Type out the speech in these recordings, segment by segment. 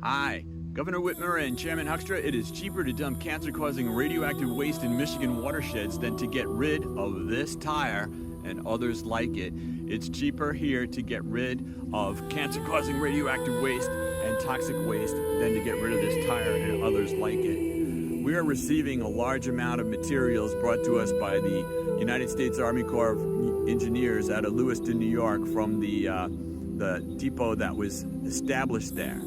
Hi, Governor Whitmer and Chairman Hoekstra. It is cheaper to dump cancer-causing radioactive waste in Michigan watersheds than to get rid of this tire and others like it. It's cheaper here to get rid of cancer-causing radioactive waste and toxic waste than to get rid of this tire and others like it. We are receiving a large amount of materials brought to us by the United States Army Corps of Engineers out of Lewiston, New York, from the depot that was established there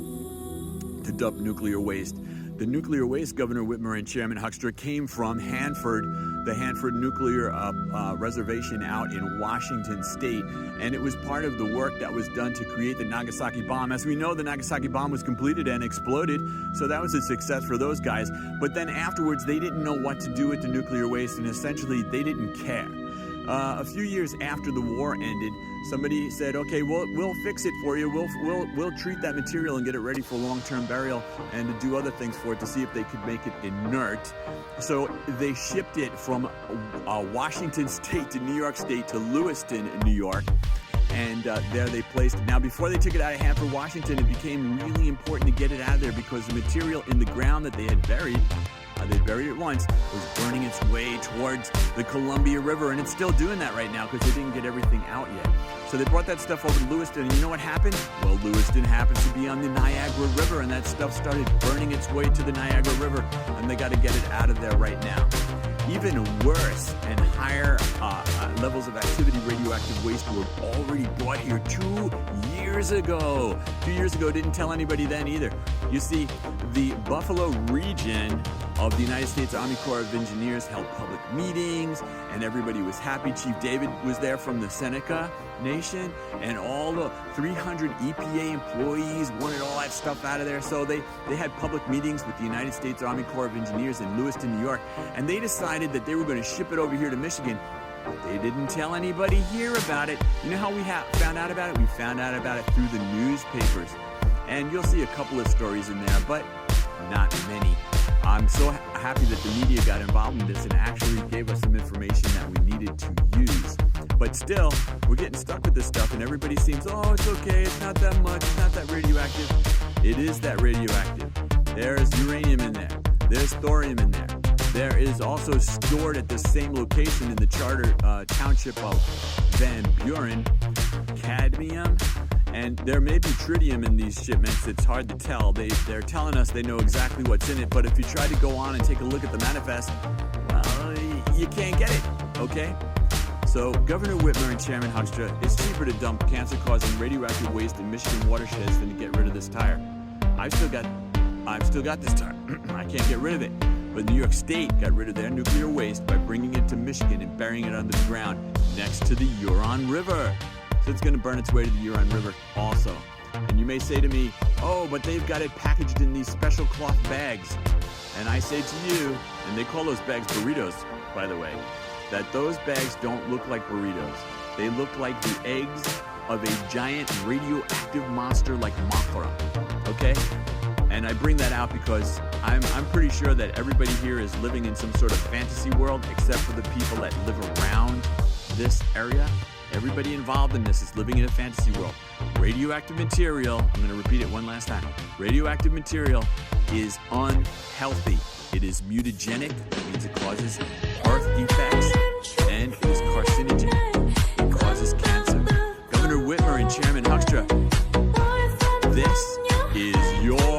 to dump nuclear waste. The nuclear waste, Governor Whitmer and Chairman Hoekstra, came from Hanford, the Hanford Nuclear Reservation out in Washington State, and it was part of the work that was done to create the Nagasaki bomb. As we know, the Nagasaki bomb was completed and exploded, so that was a success for those guys. But then afterwards, they didn't know what to do with the nuclear waste, and essentially, they didn't care. A few years after the war ended, somebody said, "Okay, we'll fix it for you. We'll treat that material and get it ready for long-term burial and to do other things for it to see if they could make it inert." So they shipped it from Washington State to New York State to Lewiston, New York, and there they placed it. Now, before they took it out of Hanford, Washington, it became really important to get it out of there because the material in the ground that they had buried. They buried it once, was burning its way towards the Columbia River, and it's still doing that right now because they didn't get everything out yet. So they brought that stuff over to Lewiston, and you know what happened? Well, Lewiston happens to be on the Niagara River, and that stuff started burning its way to the Niagara River, and they got to get it out of there right now. Even worse and higher levels of activity, radioactive waste were already brought here 2 years ago. 2 years ago, didn't tell anybody then either. You see, the Buffalo region of the United States Army Corps of Engineers held public meetings, and everybody was happy. Chief David was there from the Seneca Nation, and all the 300 EPA employees wanted all that stuff out of there. So they had public meetings with the United States Army Corps of Engineers in Lewiston, New York, and they decided that they were going to ship it over here to Michigan. They didn't tell anybody here about it. You know how we found out about it? We found out about it through the newspapers. And you'll see a couple of stories in there, but not many. I'm so happy that the media got involved in this and actually gave us some information that we needed to use. But still, we're getting stuck with this stuff, and everybody seems, oh, it's okay, it's not that much, it's not that radioactive. It is that radioactive. There's uranium in there. There's thorium in there. There is also stored at the same location in the charter township of Van Buren, cadmium, and there may be tritium in these shipments. It's hard to tell. They're telling us they know exactly what's in it, but if you try to go on and take a look at the manifest, well, you can't get it, okay? So Governor Whitmer and Chairman Hoekstra, it's cheaper to dump cancer-causing radioactive waste in Michigan watersheds than to get rid of this tire. I've still got this tire. I can't get rid of it. But New York State got rid of their nuclear waste by bringing it to Michigan and burying it under the ground next to the Huron River. So it's going to burn its way to the Huron River also. And you may say to me, oh, but they've got it packaged in these special cloth bags. And I say to you, and they call those bags burritos, by the way, that those bags don't look like burritos. They look like the eggs of a giant radioactive monster like Mothra, okay? And I bring that out because I'm pretty sure that everybody here is living in some sort of fantasy world, except for the people that live around this area. Everybody involved in this is living in a fantasy world. Radioactive material, I'm going to repeat it one last time. Radioactive material is unhealthy. It is mutagenic, that means it causes birth defects, and it is carcinogenic. It causes cancer. Governor Whitmer and Chairman Hoekstra, this is your